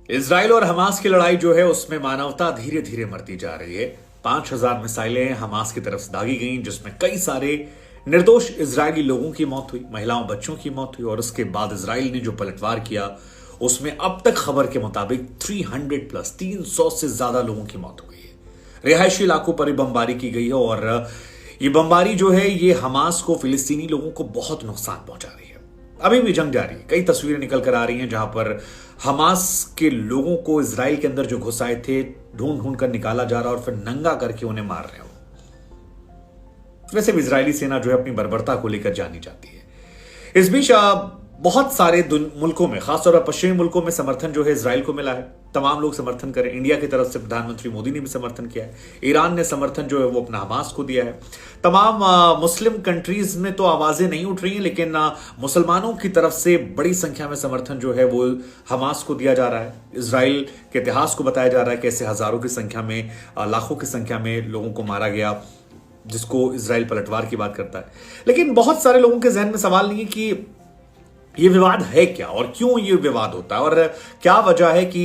Israel और Hamas की लड़ाई जो है उसमें मानवता धीरे धीरे मरती जा रही है। 5,000 मिसाइलें हमास की तरफ से दागी गईं, जिसमें कई सारे निर्दोष इजरायली लोगों की मौत हुई, महिलाओं बच्चों की मौत हुई। और उसके बाद इजराइल ने जो पलटवार किया उसमें अब तक खबर के मुताबिक 300 से ज्यादा लोगों की मौत हो गई है। रिहायशी इलाकों पर बमबारी की गई है और ये बमबारी जो है ये हमास को, फिलिस्तीनी लोगों को बहुत नुकसान पहुंचा रही है। अभी भी जंग जारी है। कई तस्वीरें निकल कर आ रही हैं जहां पर हमास के लोगों को इजराइल के अंदर जो घुस आए थे ढूंढ ढूंढ कर निकाला जा रहा है और फिर नंगा करके उन्हें मार रहे हो। वैसे भी इजरायली सेना जो है अपनी बर्बरता को लेकर जानी जाती है। इस बीच बहुत सारे मुल्कों में, खासतौर पर पश्चिमी मुल्कों में समर्थन जो है इजराइल को मिला है। तमाम लोग समर्थन करें। इंडिया की तरफ से प्रधानमंत्री मोदी ने भी समर्थन किया है। ईरान ने समर्थन जो है वो अपना हमास को दिया है। तमाम मुस्लिम कंट्रीज में तो आवाजें नहीं उठ रही हैं, लेकिन मुसलमानों की तरफ से बड़ी संख्या में समर्थन जो है वो हमास को दिया जा रहा है। इजराइल के इतिहास को बताया जा रहा है, कैसे हजारों की संख्या में, लाखों की संख्या में लोगों को मारा गया, जिसको इजराइल पलटवार की बात करता है। लेकिन बहुत सारे लोगों के जहन में सवाल नहीं है कि ये विवाद है क्या और क्यों ये विवाद होता है, और क्या वजह है कि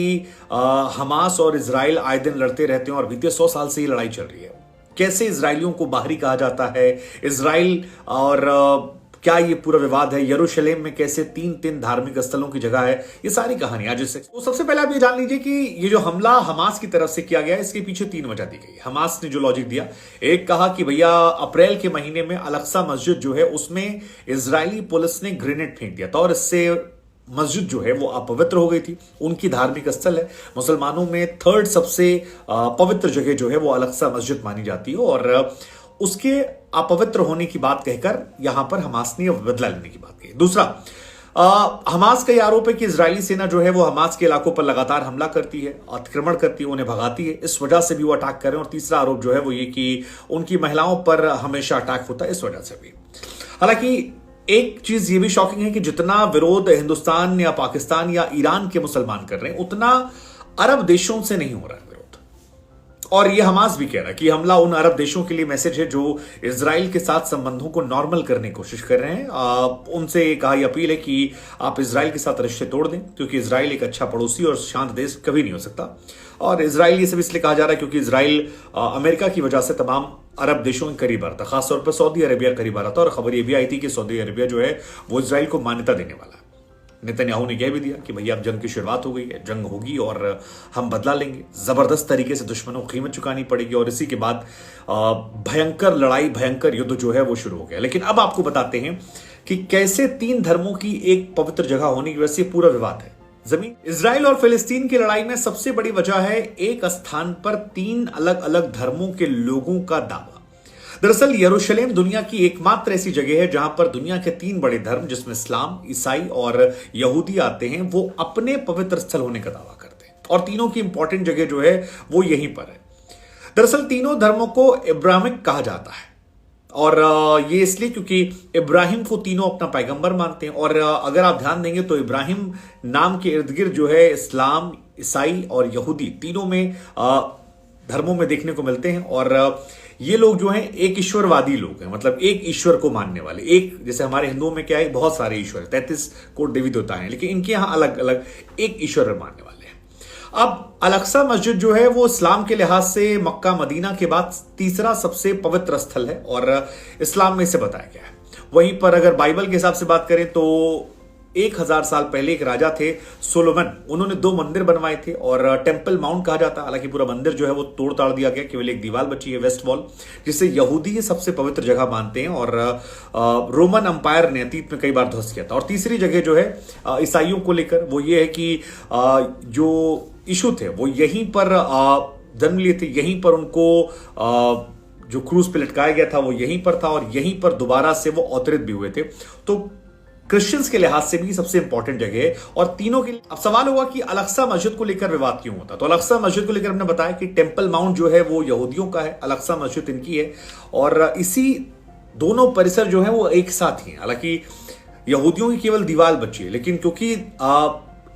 हमास और इजराइल आए दिन लड़ते रहते हैं और बीते 100 साल से ये लड़ाई चल रही है। कैसे इजराइलियों को बाहरी कहा जाता है, इजराइल और क्या ये पूरा विवाद है, यरूशलेम में कैसे तीन धार्मिक स्थलों की जगह है, ये सारी कहानी आज इससे। तो सबसे पहले आप ये जान लीजिए कि ये जो हमला हमास की तरफ से किया गया है, इसके पीछे 3 वजह दी गई। हमास ने जो लॉजिक दिया, एक कहा कि भैया अप्रैल के महीने में अल-अक्सा मस्जिद जो है उसमें इजरायली पुलिस ने ग्रेनेड फेंक दिया था और इससे मस्जिद जो है वो अपवित्र हो गई थी। उनकी धार्मिक स्थल है, मुसलमानों में 3rd सबसे पवित्र जगह जो है वो अल-अक्सा मस्जिद मानी जाती है, और उसके अपवित्र होने की बात कहकर यहां पर हमास ने बदला लेने की बात कही। दूसरा, हमास का यह आरोप है कि इजरायली सेना जो है वो हमास के इलाकों पर लगातार हमला करती है, अतिक्रमण करती है, उन्हें भगाती है, इस वजह से भी वो अटैक कर रहे हैं। और तीसरा आरोप जो है वो ये कि उनकी महिलाओं पर हमेशा अटैक होता है, इस वजह से भी। हालांकि एक चीज ये भी शॉकिंग है कि जितना विरोध हिंदुस्तान या पाकिस्तान या ईरान के मुसलमान कर रहे हैं, उतना अरब देशों से नहीं हो रहा है विरोध। और ये हमास भी कह रहा है कि हमला उन अरब देशों के लिए मैसेज है जो इजराइल के साथ संबंधों को नॉर्मल करने की कोशिश कर रहे हैं। उनसे कहा यह अपील है कि आप इजराइल के साथ रिश्ते तोड़ दें, क्योंकि इजराइल एक अच्छा पड़ोसी और शांत देश कभी नहीं हो सकता। और इजराइल ये सब इसलिए कहा जा रहा है क्योंकि इजराइल अमेरिका की वजह से तमाम अरब देशों के करीब आ रहा था, खासतौर पर सऊदी अरेबिया करीब आ रहा था। और खबर ये भी आई थी कि सऊदी अरेबिया जो है वो इजराइल को मान्यता देने वाला है। नेतन्याहू ने कह भी दिया कि भैया अब जंग की शुरुआत हो गई है, जंग होगी और हम बदला लेंगे। जबरदस्त तरीके से दुश्मनों को कीमत चुकानी पड़ेगी। और इसी के बाद भयंकर लड़ाई, भयंकर युद्ध जो है वो शुरू हो गया। लेकिन अब आपको बताते हैं कि कैसे 3 धर्मों की एक पवित्र जगह होने की वजह से पूरा विवाद है। जमीन, इजराइल और फिलिस्तीन की लड़ाई में सबसे बड़ी वजह है एक स्थान पर 3 अलग अलग धर्मों के लोगों का दावा। दरअसल यरूशलेम दुनिया की एकमात्र ऐसी जगह है जहां पर दुनिया के 3 बड़े धर्म, जिसमें इस्लाम, ईसाई और यहूदी आते हैं, वो अपने पवित्र स्थल होने का दावा करते हैं। और तीनों की इंपॉर्टेंट जगह जो है वो यहीं पर है। दरअसल तीनों धर्मों को इब्राहिमिक कहा जाता है, और ये इसलिए क्योंकि इब्राहिम को तीनों अपना पैगंबर मानते हैं। और अगर आप ध्यान देंगे तो इब्राहिम नाम के इर्द गिर्द जो है इस्लाम, ईसाई और यहूदी तीनों में धर्मों में देखने को मिलते हैं। और ये लोग जो हैं एक ईश्वरवादी लोग हैं, मतलब एक ईश्वर को मानने वाले। एक, जैसे हमारे हिंदुओं में क्या है, बहुत सारे ईश्वर है, 33 कोटि देवी देवता हैं, लेकिन इनके यहां अलग अलग एक ईश्वर मानने वाले हैं। अब अल-अक्सा मस्जिद जो है वो इस्लाम के लिहाज से मक्का मदीना के बाद 3रा सबसे पवित्र स्थल है और इस्लाम में इसे बताया गया है। वहीं पर अगर बाइबल के हिसाब से बात करें तो 1000 साल पहले एक राजा थे सोलोमन, उन्होंने 2 मंदिर बनवाए थे और टेंपल माउंट कहा जाता है। हालांकि पूरा मंदिर जो है वो तोड़ ताड़ दिया गया, केवल एक दीवार बची है, वेस्ट वॉल, जिसे यहूदी ये सबसे पवित्र जगह मानते हैं। और रोमन अंपायर ने अतीत में कई बार ध्वस्त किया था। और तीसरी जगह जो है ईसाइयों को लेकर वो ये है कि जो यीशु थे वो यहीं पर जन्म लिए थे, यहीं पर उनको जो क्रूज पे लटकाया गया था वो यहीं पर था, और यहीं पर दोबारा से वो अवतरित भी हुए थे। तो क्रिश्चियंस के लिहाज से भी सबसे इंपॉर्टेंट जगह है। और तीनों के लिए अब सवाल होगा कि अल-अक्सा मस्जिद को लेकर विवाद क्यों होता। तो अल-अक्सा मस्जिद को लेकर हमने बताया कि टेंपल माउंट जो है वो यहूदियों का है, अल-अक्सा मस्जिद इनकी है। और इसी दोनों परिसर जो है वो एक साथ ही है। हालांकि यहूदियों की केवल दीवार बची है, लेकिन क्योंकि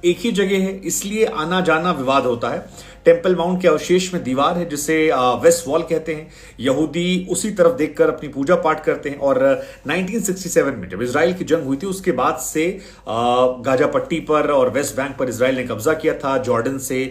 एक ही जगह है, इसलिए आना जाना विवाद होता है। टेम्पल माउंट के अवशेष में दीवार है जिसे वेस्ट वॉल कहते हैं। यहूदी उसी तरफ देखकर अपनी पूजा पाठ करते हैं। और 1967 में जब इजराइल की जंग हुई थी उसके बाद से गाजा पट्टी पर और वेस्ट बैंक पर इजराइल ने कब्जा किया था। जॉर्डन से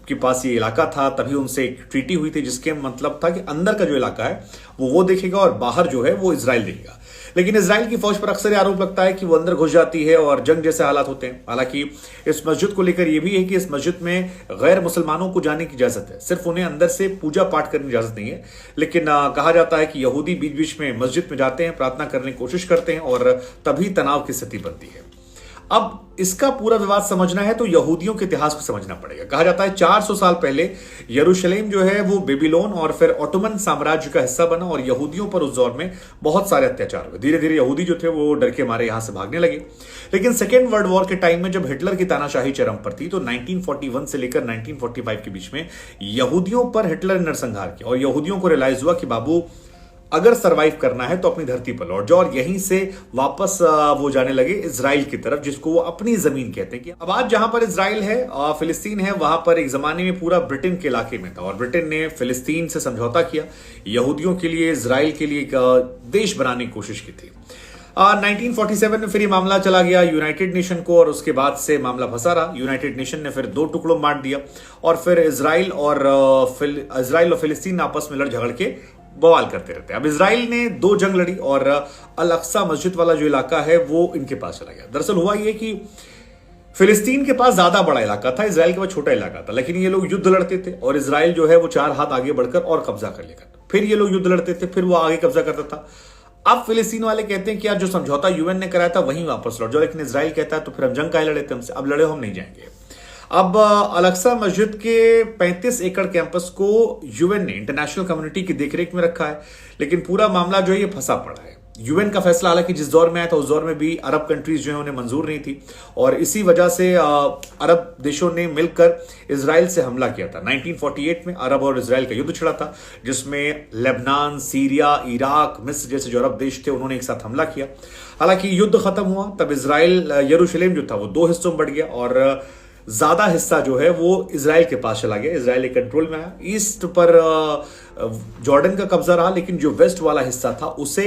के पास ये इलाका था, तभी उनसे एक ट्रीटी हुई थी जिसके मतलब था कि अंदर का जो इलाका है वो देखेगा और बाहर जो है वो इजराइल देखेगा। लेकिन इजराइल की फौज पर अक्सर आरोप लगता है कि वो अंदर घुस जाती है और जंग जैसे हालात होते हैं। हालांकि इस मस्जिद को लेकर यह भी है कि इस मस्जिद में गैर मुसलमानों को जाने की इजाजत है, सिर्फ उन्हें अंदर से पूजा पाठ करने की इजाजत नहीं है। लेकिन कहा जाता है कि यहूदी बीच बीच में मस्जिद में जाते हैं, प्रार्थना करने की कोशिश करते हैं और तभी तनाव की स्थिति बनती है। अब इसका पूरा विवाद समझना है तो यहूदियों के इतिहास को समझना पड़ेगा। कहा जाता है 400 साल पहले यरूशलेम जो है वो बेबीलोन और फिर ऑटोमन साम्राज्य का हिस्सा बना और यहूदियों पर उस दौर में बहुत सारे अत्याचार हुए। धीरे धीरे यहूदी जो थे वो डर के मारे यहां से भागने लगे। लेकिन सेकेंड वर्ल्ड वॉर के टाइम में जब हिटलर की तानाशाही चरम पर थी तो 1941 से लेकर 1945 के बीच में यहूदियों पर हिटलर ने नरसंहार किया और यहूदियों को रियलाइज हुआ कि बाबू अगर सरवाइव करना है तो अपनी धरती पर लौट जाओ, और यहीं से वापस वो जाने लगे इजराइल की तरफ, जिसको वो अपनी जमीन कहते हैं। कि अब आज जहां पर इजराइल है, फिलिस्तीन है, वहां पर एक जमाने में पूरा ब्रिटेन के इलाके में था और ब्रिटेन ने फिलिस्तीन से समझौता किया, यहूदियों के लिए, इजराइल के लिए एक देश बनाने की कोशिश की थी। 1947 में फिर ये मामला चला गया यूनाइटेड नेशन को और उसके बाद से मामला फंसा रहा। यूनाइटेड नेशन ने फिर 2 टुकड़ों बांट दिया और फिर इजराइल और फिलिस्तीन आपस में लड़ झगड़ के बवाल करते रहते हैं। अब इजराइल ने 2 जंग लड़ी और अल अक्सा मस्जिद वाला जो इलाका है वो इनके पास चला गया। दरअसल हुआ ये कि फिलिस्तीन के पास ज्यादा बड़ा इलाका था, इजराइल के पास छोटा इलाका था, लेकिन ये लोग युद्ध लड़ते थे और इजराइल जो है वो 4 हाथ आगे बढ़कर और कब्जा कर लेगा। फिर ये लोग युद्ध लड़ते थे, फिर वो आगे कब्जा करता था। अब फिलिस्तीन वाले कहते हैं कि यार जो समझौता यूएन ने कराया था वहीं वापस लौट जाओ, लेकिन इजराइल कहता है तो फिर हम जंग काहे लड़े थे हमसे, अब लड़े हम नहीं जाएंगे। अब अल अक्सा मस्जिद के 35 एकड़ कैंपस को यूएन ने इंटरनेशनल कम्युनिटी की देखरेख में रखा है, लेकिन पूरा मामला जो है ये फंसा पड़ा है। यूएन का फैसला हालांकि जिस दौर में आया था उस दौर में भी अरब कंट्रीज जो है उन्हें मंजूर नहीं थी और इसी वजह से अरब देशों ने मिलकर इजराइल से हमला किया था। 1948 में अरब और इजराइल का युद्ध छिड़ा था जिसमें लेबनान, सीरिया, इराक, मिस्र जैसे जो अरब देश थे उन्होंने एक साथ हमला किया। हालांकि युद्ध खत्म हुआ तब इजराइल, यरूशलेम जो था वो 2 हिस्सों में बढ़ गया और ज्यादा हिस्सा जो है वो इजराइल के पास चला गया, इजराइल के कंट्रोल में आया। ईस्ट पर जॉर्डन का कब्जा रहा, लेकिन जो वेस्ट वाला हिस्सा था उसे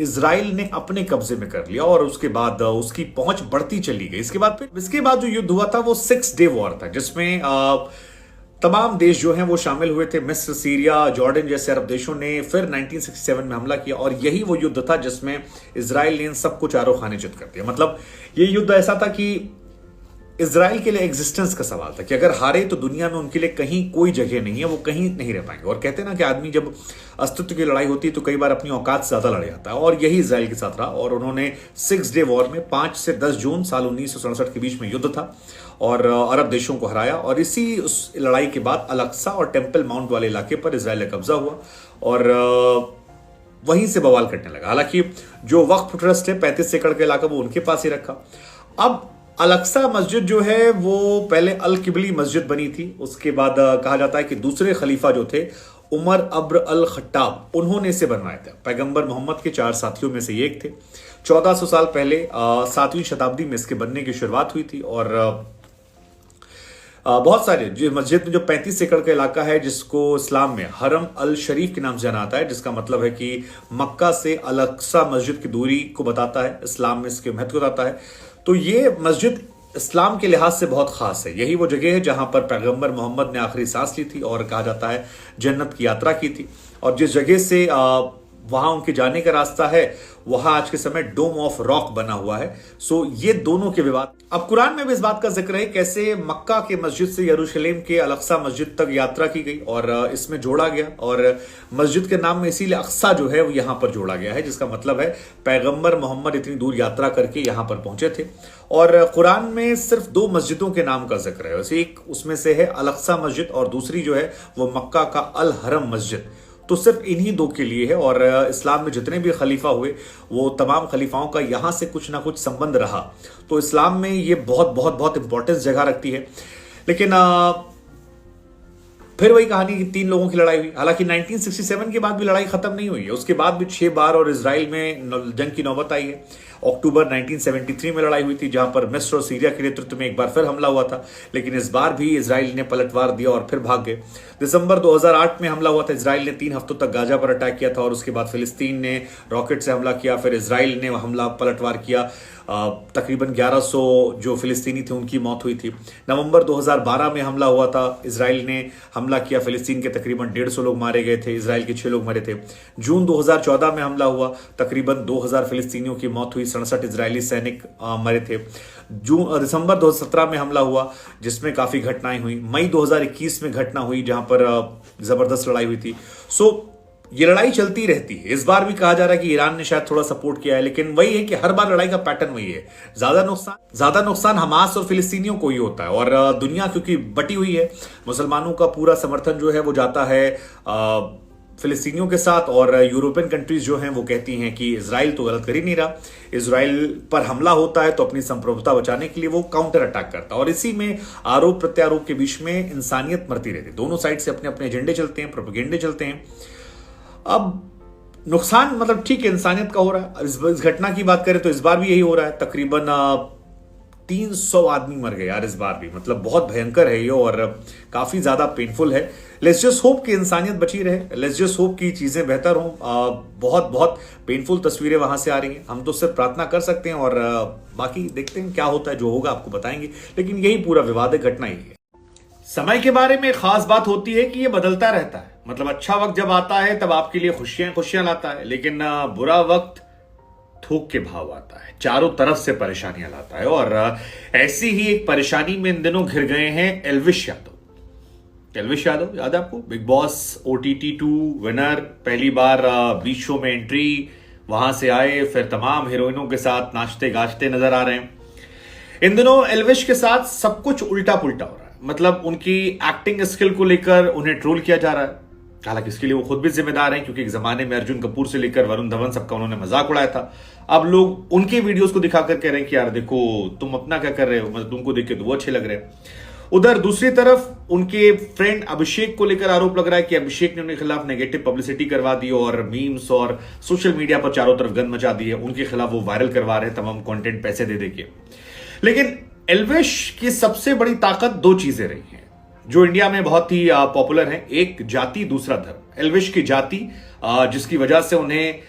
इजराइल ने अपने कब्जे में कर लिया और उसके बाद उसकी पहुंच बढ़ती चली गई। इसके बाद जो युद्ध हुआ था वो 6 डे वॉर था जिसमें तमाम देश जो हैं वो शामिल हुए थे। मिस्र, सीरिया, जॉर्डन जैसे अरब देशों ने फिर 1967 में हमला किया और यही वो युद्ध था जिसमें इजराइल ने सबको चारों खाने चित कर दिया। मतलब ये युद्ध ऐसा था कि इजराइल के लिए एग्जिस्टेंस का सवाल था कि अगर हारे तो दुनिया में उनके लिए कहीं कोई जगह नहीं है, वो कहीं नहीं रह पाएंगे। और कहते हैं ना कि आदमी जब अस्तित्व की लड़ाई होती है तो कई बार अपनी औकात से ज्यादा लड़ जाता है और यही इजराइल के साथ रहा। और उन्होंने 6 डे वॉर में 5 से 10 जून साल 1967 के बीच में युद्ध था और अरब देशों को हराया और इसी उस लड़ाई के बाद अल अक्सा और टेम्पल माउंट वाले इलाके पर इजराइल का कब्जा हुआ और वहीं से बवाल कटने लगा। हालांकि जो वक्फ ट्रस्ट है 35 एकड़ का इलाका वो उनके पास ही रखा। अब अल अक्सा मस्जिद जो है वो पहले अल किबली मस्जिद बनी थी, उसके बाद कहा जाता है कि दूसरे खलीफा जो थे उमर अब्र अल खट्टाब उन्होंने इसे बनवाया था। पैगंबर मोहम्मद के 4 साथियों में से एक थे। 1400 साल पहले 7वीं शताब्दी में इसके बनने की शुरुआत हुई थी और बहुत सारे जो मस्जिद में जो 35 एकड़ का इलाका है जिसको इस्लाम में हरम अल शरीफ के नाम से जाना आता है, जिसका मतलब है कि मक्का से अल अक्सा मस्जिद की दूरी को बताता है, इस्लाम में इसके महत्व बताता है। तो ये मस्जिद इस्लाम के लिहाज से बहुत खास है। यही वो जगह है जहां पर पैगंबर मोहम्मद ने आखिरी सांस ली थी और कहा जाता है जन्नत की यात्रा की थी। और जिस जगह से वहां उनके जाने का रास्ता है वहां आज के समय डोम ऑफ रॉक बना हुआ है। सो ये दोनों के विवाद। अब कुरान में भी इस बात का जिक्र है कैसे मक्का के मस्जिद से यरूशलेम के अल अक्सा मस्जिद तक यात्रा की गई और इसमें जोड़ा गया और मस्जिद के नाम में इसीलिए अक्सा जो है वो यहां पर जोड़ा गया है, जिसका मतलब है पैगंबर मोहम्मद इतनी दूर यात्रा करके यहां पर पहुंचे थे। और कुरान में सिर्फ 2 मस्जिदों के नाम का जिक्र है, वैसे एक उसमें से है अल अक्सा मस्जिद और दूसरी जो है वो मक्का का अल हरम मस्जिद। तो सिर्फ इन्हीं 2 के लिए है और इस्लाम में जितने भी खलीफा हुए वो तमाम खलीफाओं का यहां से कुछ ना कुछ संबंध रहा। तो इस्लाम में ये बहुत बहुत बहुत इंपॉर्टेंस जगह रखती है। लेकिन फिर वही कहानी कि 3 लोगों की लड़ाई हुई। हालांकि 1967 के बाद भी लड़ाई खत्म नहीं हुई है, उसके बाद भी 6 बार और इजराइल में जंग की नौबत आई है अक्टूबर 1973 में लड़ाई हुई थी, जहां पर मिस्र और सीरिया के नेतृत्व में एक बार फिर हमला हुआ था, लेकिन इस बार भी इजराइल ने पलटवार दिया और फिर भाग गए। दिसंबर 2008 में हमला हुआ था, इजराइल ने 3 हफ्तों तक गाजा पर अटैक किया था और उसके बाद फिलिस्तीन ने रॉकेट से हमला किया, फिर इजराइल ने हमला पलटवार किया। तकरीबन 1100 जो फिलिस्तीनी थे उनकी मौत हुई थी। नवंबर 2012 में हमला हुआ था, इजराइल ने हमला किया, फिलिस्तीन के तकरीबन 150 लोग मारे गए थे, इजराइल के 6 लोग मरे थे। जून 2014 में हमला हुआ, तकरीबन 2000 फिलिस्तीनियों की मौत हुई, 67 इजरायली सैनिक मरे थे। दिसंबर 2017 में हमला हुआ, जिसमें काफी घटनाएं हुई। मई 2021 में घटना हुई जहां पर जबरदस्त लड़ाई हुई थी। ये लड़ाई चलती रहती है। इस बार भी कहा जा रहा है कि ईरान ने शायद थोड़ा सपोर्ट किया है, लेकिन वही है कि हर बार लड़ाई का पैटर्न वही है, ज्यादा नुकसान हमास और फिलिस्तीनियों को ही होता है। और दुनिया क्योंकि बटी हुई है, मुसलमानों का पूरा समर्थन जो है वो जाता है फिलिस्तीनियों के साथ, और यूरोपियन कंट्रीज जो हैं वो कहती हैं कि इजराइल तो गलत कर ही नहीं रहा, इजराइल पर हमला होता है तो अपनी संप्रभुता बचाने के लिए वो काउंटर अटैक करता है। और इसी में आरोप प्रत्यारोप के बीच में इंसानियत मरती रहती है। दोनों साइड से अपने अपने एजेंडे चलते हैं, प्रोपेगेंडे चलते हैं। अब नुकसान मतलब ठीक है इंसानियत का हो रहा है। इस घटना की बात करें तो इस बार भी यही हो रहा है, तकरीबन 300 आदमी मर गए यार इस बार भी। मतलब बहुत भयंकर है ये और काफी ज्यादा पेनफुल है। लेट्स जस्ट होप कि इंसानियत बची रहे, लेट्स जस्ट होप कि चीजें बेहतर हों। बहुत बहुत पेनफुल तस्वीरें वहां से आ रही हैं, हम तो सिर्फ प्रार्थना कर सकते हैं और बाकी देखते हैं क्या होता है, जो होगा आपको बताएंगे। लेकिन यही पूरा विवाद है, घटना ही है। समय के बारे में खास बात होती है कि ये बदलता रहता है। मतलब अच्छा वक्त जब आता है तब आपके लिए खुशियां लाता है, लेकिन बुरा वक्त थूक के भाव आता है, चारों तरफ से परेशानियां लाता है। और ऐसी ही एक परेशानी में इन दिनों घिर गए हैं एल्विश यादव। एल्विश यादव याद है आपको? बिग बॉस OTT 2 विनर, पहली बार बीच शो में एंट्री, वहां से आए, फिर तमाम हीरोइनों के साथ नाचते गाजते नजर आ रहे हैं। इन दिनों एल्विश के साथ सब कुछ उल्टा पुल्टा हो रहा है। मतलब उनकी एक्टिंग स्किल को लेकर उन्हें ट्रोल किया जा रहा है, हालांकि इसके लिए वो खुद भी जिम्मेदार हैं, क्योंकि एक जमाने में अर्जुन कपूर से लेकर वरुण धवन सबका उन्होंने मजाक उड़ाया था। अब लोग उनके वीडियोस को दिखाकर कह रहे हैं कि यार देखो तुम अपना क्या कर रहे हो, मतलब तुमको देख के तो वो अच्छे लग रहे हैं। उधर दूसरी तरफ उनके फ्रेंड अभिषेक को लेकर आरोप लग रहा है कि अभिषेक ने उनके खिलाफ नेगेटिव पब्लिसिटी करवा दी और मीम्स और सोशल मीडिया पर चारों तरफ गंद मचा दी है। उनके खिलाफ वो वायरल करवा रहे हैं तमाम कंटेंट पैसे दे देके। लेकिन एल्विश की सबसे बड़ी ताकत 2 चीजें रही हैं जो इंडिया में बहुत ही पॉपुलर हैं। एक जाति, दूसरा धर्म। एल्विश की जाति जिसकी वजह से उन्हें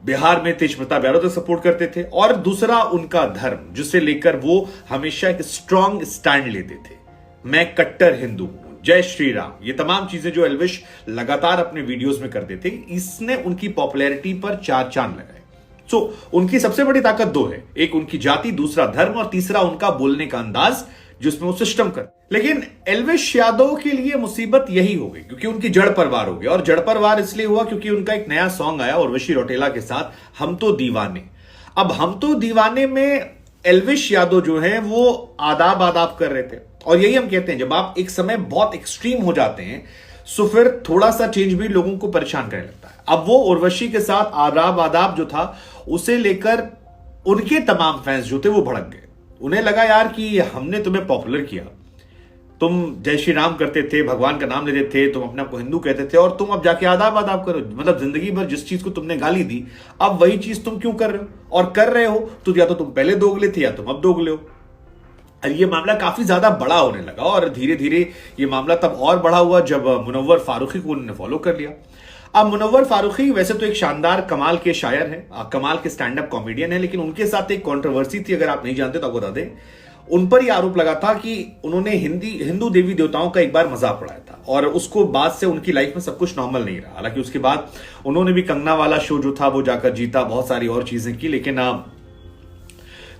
बिहार में तेज प्रताप यादव तक सपोर्ट करते थे, और दूसरा उनका धर्म जिसे लेकर वो हमेशा एक स्ट्रांग स्टैंड लेते थे। मैं कट्टर हिंदू हूं, जय श्री राम, ये तमाम चीजें जो एल्विश लगातार अपने वीडियोस में करते थे, इसने उनकी पॉपुलैरिटी पर 4 चांद लगाए। उनकी सबसे बड़ी ताकत 2 है, एक उनकी जाति, दूसरा धर्म, और तीसरा उनका बोलने का अंदाज जिसमें वो सिस्टम कर। लेकिन एल्विश यादव के लिए मुसीबत यही हो गई क्योंकि उनकी जड़ परवार हो गया। और जड़ परवार इसलिए हुआ क्योंकि उनका एक नया सॉन्ग आया उर्वशी रौटेला के साथ, हम तो दीवाने। अब हम तो दीवाने में एल्विश यादव जो है वो आदाब कर रहे थे। और यही हम कहते हैं, जब आप एक समय बहुत एक्सट्रीम हो जाते हैं सो फिर थोड़ा सा चेंज भी लोगों को परेशान करने लगता है। अब वो उर्वशी के साथ आदाब जो था उसे लेकर उनके तमाम फैंस जो थे वो भड़क गए। उन्हें लगा यार कि हमने तुम्हें पॉपुलर किया, तुम जय श्री राम करते थे, भगवान का नाम लेते थे, तुम अपने आप को हिंदू कहते थे, और तुम अब जाके आदाब करो। मतलब जिंदगी भर जिस चीज को तुमने गाली दी, अब वही चीज तुम क्यों कर रहे हो? और कर रहे हो तो या तो तुम पहले दोगले थे या तुम अब दोगले हो। ये मामला काफी ज्यादा बड़ा होने लगा और धीरे धीरे ये मामला तब और बड़ा हुआ जब मुनव्वर फारूकी को उन्होंने फॉलो कर लिया। अब मुनव्वर फारूकी वैसे तो एक शानदार कमाल के शायर हैं, कमाल के स्टैंड अप कॉमेडियन हैं, लेकिन उनके साथ एक कंट्रोवर्सी थी, अगर आप नहीं जानते तो आपको बता दें। उन पर यह आरोप लगा था कि उन्होंने हिंदू देवी देवताओं का एक बार मजाक उड़ाया था और उसको बाद से उनकी लाइफ में सब कुछ नॉर्मल नहीं रहा। हालांकि उसके बाद उन्होंने भी कंगना वाला शो जो था वो जाकर जीता, बहुत सारी और चीजें की, लेकिन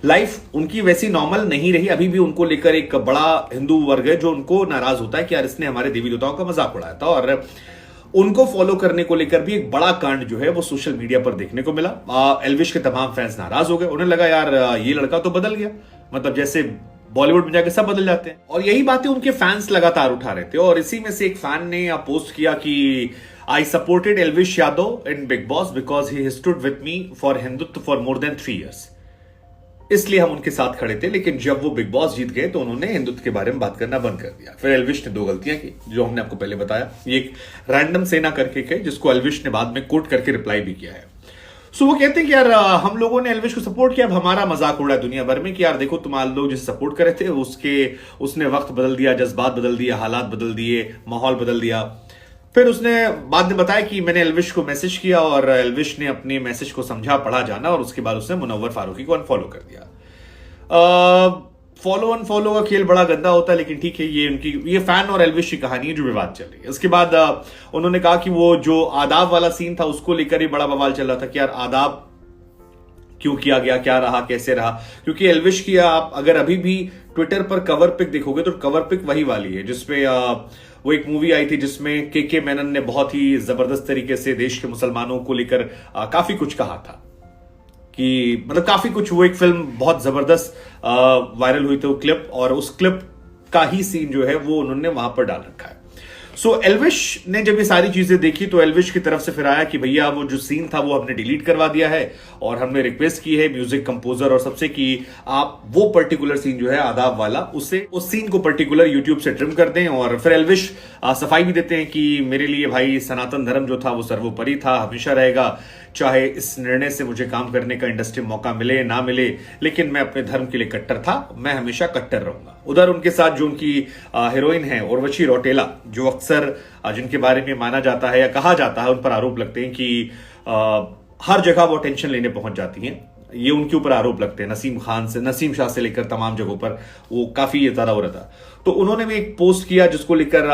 लाइफ उनकी वैसी नॉर्मल नहीं रही। अभी भी उनको लेकर एक बड़ा हिंदू वर्ग है जो उनको नाराज होता है कि यार इसने हमारे देवी देवताओं का मजाक उड़ाया था। और उनको फॉलो करने को लेकर भी एक बड़ा कांड जो है वो सोशल मीडिया पर देखने को मिला। एल्विश के तमाम फैंस नाराज हो गए, उन्हें लगा यार ये लड़का तो बदल गया, मतलब जैसे बॉलीवुड में जाके सब बदल जाते हैं। और यही बातें उनके फैंस लगातार उठा रहे थे। और इसी में से एक फैन ने पोस्ट किया कि I supported Elvish Yadav in big boss because he stood with me for Hindutva for more than 3 years। इसलिए हम उनके साथ खड़े थे, लेकिन जब वो बिग बॉस जीत गए तो उन्होंने हिंदुत्व के बारे में बात करना बंद कर दिया। फिर एल्विश ने 2 गलतियां की जो हमने आपको पहले बताया। ये एक रैंडम सेना करके के जिसको एल्विश ने बाद में कोट करके रिप्लाई भी किया है। सो वो कहते हैं कि यार हम लोगों ने एल्विश को सपोर्ट किया, अब हमारा मजाक उड़ा दुनिया भर में कि यार देखो तुम्हारे लोग जिसे सपोर्ट कर रहे थे उसने वक्त बदल दिया, जज्बात बदल दिए, हालात बदल दिए, माहौल बदल दिया। फिर उसने बाद में बताया कि मैंने एल्विश को मैसेज किया और एल्विश ने अपने मैसेज को समझा, पढ़ा, जाना और उसके बाद उसने मुनव्वर फारूकी को अनफॉलो कर दिया। फॉलो अनफॉलो का खेल बड़ा गंदा होता है, लेकिन ठीक है, ये फैन और एल्विश की कहानी है जो विवाद चल रही है। उसके बाद उन्होंने कहा कि वो जो आदाब वाला सीन था उसको लेकर ही बड़ा बवाल चल रहा था कि यार आदाब क्यों किया गया, क्या रहा, कैसे रहा। क्योंकि एल्विश की आप अगर अभी भी ट्विटर पर कवर पिक देखोगे तो कवर पिक वही वाली है जिसपे वो एक मूवी आई थी जिसमें के मेनन ने बहुत ही जबरदस्त तरीके से देश के मुसलमानों को लेकर काफी कुछ कहा था कि मतलब काफी कुछ, वो एक फिल्म बहुत जबरदस्त वायरल हुई थी वो क्लिप, और उस क्लिप का ही सीन जो है वो उन्होंने वहां पर डाल रखा है। सो एल्विश ने जब ये सारी चीजें देखी तो एल्विश की तरफ से फिर आया कि भैया वो जो सीन था वो हमने डिलीट करवा दिया है और हमने रिक्वेस्ट की है म्यूजिक कंपोजर और सबसे कि आप वो पर्टिकुलर सीन जो है आदाब वाला उस सीन को पर्टिकुलर यूट्यूब से ट्रिम कर दें। और फिर एल्विश सफाई भी देते हैं कि मेरे लिए भाई सनातन धर्म जो था वो सर्वोपरि था, हमेशा रहेगा, चाहे इस निर्णय से मुझे काम करने का इंडस्ट्री में मौका मिले ना मिले, लेकिन मैं अपने धर्म के लिए कट्टर था, मैं हमेशा कट्टर रहूंगा। उधर उनके साथ जो उनकी हीरोइन है उर्वशी रौटेला, जो अक्सर जिनके बारे में माना जाता है या कहा जाता है, उन पर आरोप लगते हैं कि हर जगह वो अटेंशन लेने पहुंच जाती हैं, ये उनके ऊपर आरोप लगते हैं। नसीम शाह से लेकर तमाम जगहों पर वो काफी ये ज्यादा हो रहा था। तो उन्होंने भी एक पोस्ट किया जिसको लेकर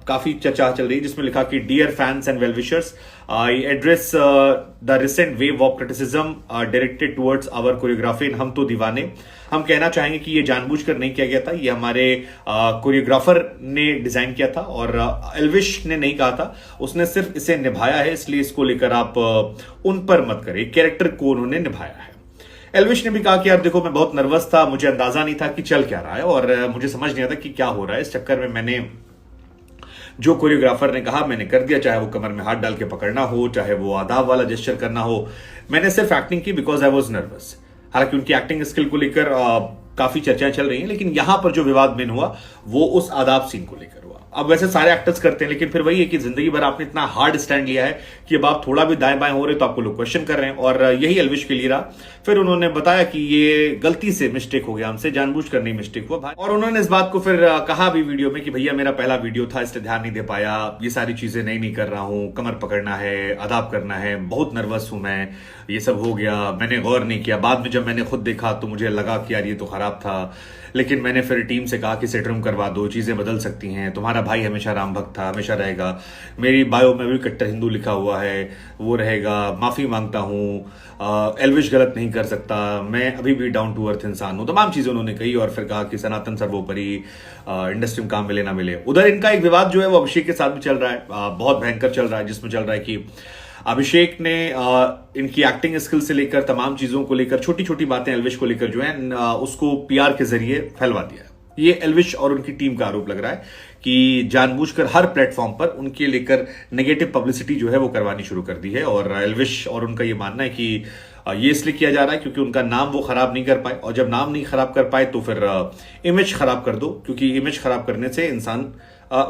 काफी चर्चा चल रही है, जिसमें लिखा कि dear fans and well wishers, I address the recent wave of criticism directed towards our choreography in Hum To दीवाने। हम कहना चाहेंगे कि ये जानबूझकर नहीं किया गया था, ये हमारे कोरियोग्राफर ने डिजाइन किया था और एल्विश ने नहीं कहा था, उसने सिर्फ इसे निभाया है, इसलिए इसको लेकर आप उन पर मत करें, कैरेक्टर को उन्होंने निभाया है। एल्विश ने भी कहा कि यार देखो मैं बहुत नर्वस था, मुझे अंदाजा नहीं था कि चल क्या रहा है और मुझे समझ नहीं आता कि क्या हो रहा है। इस चक्कर में मैंने जो कोरियोग्राफर ने कहा मैंने कर दिया, चाहे वो कमर में हाथ डाल के पकड़ना हो, चाहे वो आदाब वाला जेस्चर करना हो, मैंने सिर्फ एक्टिंग की बिकॉज आई वॉज नर्वस। हालांकि उनकी एक्टिंग स्किल को लेकर काफी चर्चाएं चल रही हैं, लेकिन यहां पर जो विवाद मेन हुआ वो उस आदाब सीन को लेकर हुआ। अब वैसे सारे एक्टर्स करते हैं, लेकिन फिर वही है कि जिंदगी भर आपने इतना हार्ड स्टैंड लिया है कि अब आप थोड़ा भी दाएं बाएं हो रहे तो आपको लोग क्वेश्चन कर रहे हैं, और यही एल्विश के लिए रहा। फिर उन्होंने बताया कि ये गलती से मिस्टेक हो गया, हमसे जानबूझकर नहीं मिस्टेक हुआ भाई। और उन्होंने इस बात को फिर कहा भी वीडियो में कि भैया मेरा पहला वीडियो था इसलिए ध्यान नहीं दे पाया, ये सारी चीजें नहीं कर रहा हूं, कमर पकड़ना है, आदाब करना है, बहुत नर्वस हूं मैं, ये सब हो गया, मैंने गौर नहीं किया। बाद में जब मैंने खुद देखा तो मुझे लगा कि यार ये तो खराब था, लेकिन मैंने फिर टीम से कहा कि इसे ट्रिम करवा दो, चीजें बदल सकती हैं, तुम्हारा भाई हमेशा राम भक्त था, हमेशा रहेगा, मेरी बायो में भी कट्टर हिंदू लिखा हुआ है, वो रहेगा, माफी मांगता हूं, एल्विश गलत नहीं कर सकता, मैं अभी भी डाउन टू अर्थ इंसान हूं, तमाम चीजें उन्होंने कही। और फिर कहा कि सनातन सर्वोपरि, इंडस्ट्री में काम मिले ना मिले। उधर इनका एक विवाद जो है वो अभिषेक के साथ भी चल रहा है, बहुत भयंकर चल रहा है, जिसमें चल रहा है कि अभिषेक ने इनकी एक्टिंग स्किल से लेकर तमाम चीजों को लेकर छोटी छोटी बातें एल्विश को लेकर जो है उसको पीआर के जरिए फैलवा दिया। ये एल्विश और उनकी टीम का आरोप लग रहा है कि जानबूझकर हर प्लेटफॉर्म पर उनके लेकर नेगेटिव पब्लिसिटी जो है वो करवानी शुरू कर दी है। और एल्विश और उनका ये मानना है कि ये इसलिए किया जा रहा है क्योंकि उनका नाम वो खराब नहीं कर पाए, और जब नाम नहीं खराब कर पाए तो फिर इमेज खराब कर दो, क्योंकि इमेज खराब करने से इंसान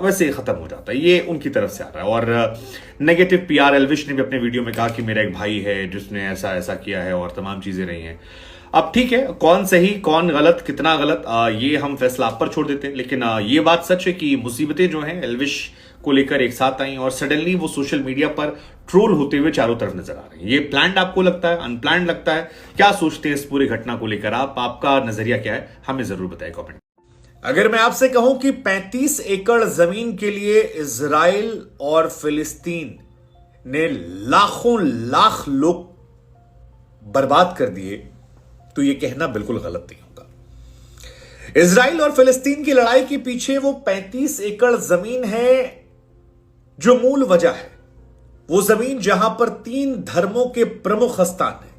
वैसे ही खत्म हो जाता है। ये उनकी तरफ से आ रहा है। और नेगेटिव पीआर, एल्विश ने भी अपने वीडियो में कहा कि मेरा एक भाई है जिसने ऐसा ऐसा किया है और तमाम चीजें रही हैं। अब ठीक है, कौन सही कौन गलत, कितना गलत, ये हम फैसला आप पर छोड़ देते हैं, लेकिन ये बात सच है कि मुसीबतें जो हैं एल्विश को लेकर एक साथ आई और सडनली वो सोशल मीडिया पर ट्रोल होते हुए चारों तरफ नजर आ रहे हैं। ये प्लान्ड आपको लगता है, अनप्लान्ड लगता है? क्या सोचते हैं इस पूरी घटना को लेकर आपका नजरिया क्या है, हमें जरूर बताएं कमेंट। अगर मैं आपसे कहूं कि 35 एकड़ जमीन के लिए इजराइल और फिलिस्तीन ने लाखों लाख लोग बर्बाद कर दिए, तो यह कहना बिल्कुल गलत नहीं होगा। इजराइल और फिलिस्तीन की लड़ाई के पीछे वो 35 एकड़ जमीन है जो मूल वजह है। वो जमीन जहां पर 3 धर्मों के प्रमुख स्थान है,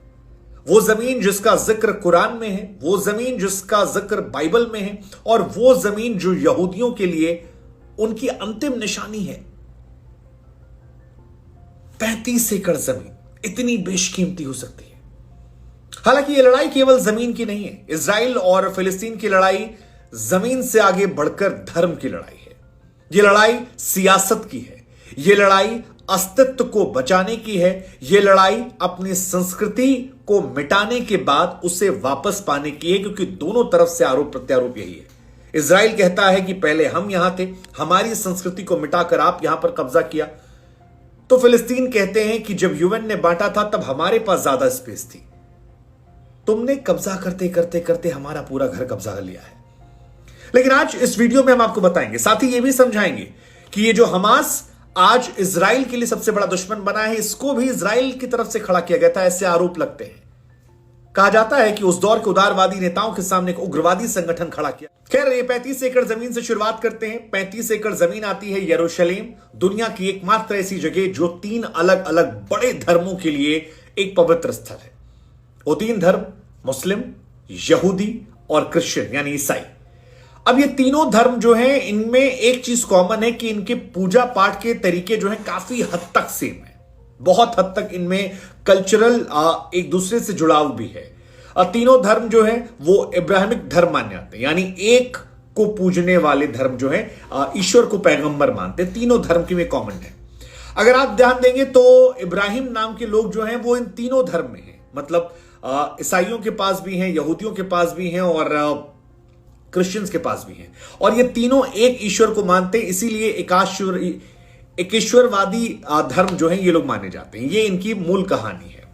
वो जमीन जिसका जिक्र कुरान में है, वो जमीन जिसका जिक्र बाइबल में है, और वो जमीन जो यहूदियों के लिए उनकी अंतिम निशानी है। 35 एकड़ जमीन इतनी बेशकीमती हो सकती है। हालांकि यह लड़ाई केवल जमीन की नहीं है। इजराइल और फिलिस्तीन की लड़ाई जमीन से आगे बढ़कर धर्म की लड़ाई है। यह लड़ाई सियासत की है, यह लड़ाई अस्तित्व को बचाने की है, यह लड़ाई अपनी संस्कृति को मिटाने के बाद उसे वापस पाने की है, क्योंकि दोनों तरफ से आरोप प्रत्यारोप यही है। इजराइल कहता है कि पहले हम यहां थे, हमारी संस्कृति को मिटाकर आप यहां पर कब्जा किया। तो फिलिस्तीन कहते हैं कि जब यूएन ने बांटा था तब हमारे पास ज्यादा स्पेस थी, तुमने कब्जा करते करते करते हमारा पूरा घर कब्जा कर लिया है। लेकिन आज इस वीडियो में हम आपको बताएंगे, साथ ही यह भी समझाएंगे कि ये जो हमास आज इजराइल के लिए सबसे बड़ा दुश्मन बना है, इसको भी इजराइल की तरफ से खड़ा किया गया था, ऐसे आरोप लगते हैं। कहा जाता है कि उस दौर के उदारवादी नेताओं के सामने एक उग्रवादी संगठन खड़ा किया। खैर, ये 35 एकड़ जमीन से शुरुआत करते हैं। 35 एकड़ जमीन आती है यरूशलेम, दुनिया की एकमात्र ऐसी जगह जो 3 अलग अलग बड़े धर्मों के लिए एक पवित्र स्थल है। वो 3 धर्म मुस्लिम, यहूदी और क्रिश्चियन यानी ईसाई। अब ये तीनों धर्म जो हैं, इनमें एक चीज कॉमन है कि इनके पूजा पाठ के तरीके जो हैं काफी हद तक सेम है। बहुत हद तक इनमें कल्चरल एक दूसरे से जुड़ाव भी है। तीनों धर्म जो है वो इब्राहिमिक धर्म माने जाते हैं, यानी एक को पूजने वाले धर्म जो है ईश्वर को पैगंबर मानते हैं। तीनों धर्म की में कॉमन है। अगर आप ध्यान देंगे तो इब्राहिम नाम के लोग जो हैं वो इन तीनों धर्म में हैं। मतलब ईसाइयों के पास भी हैं, यहूदियों के पास भी हैं और क्रिश्चियंस के पास भी हैं। और ये तीनों एक ईश्वर को मानते हैं, इसीलिए एक ईश्वरवादी धर्म जो है ये लोग माने जाते हैं। ये इनकी मूल कहानी है।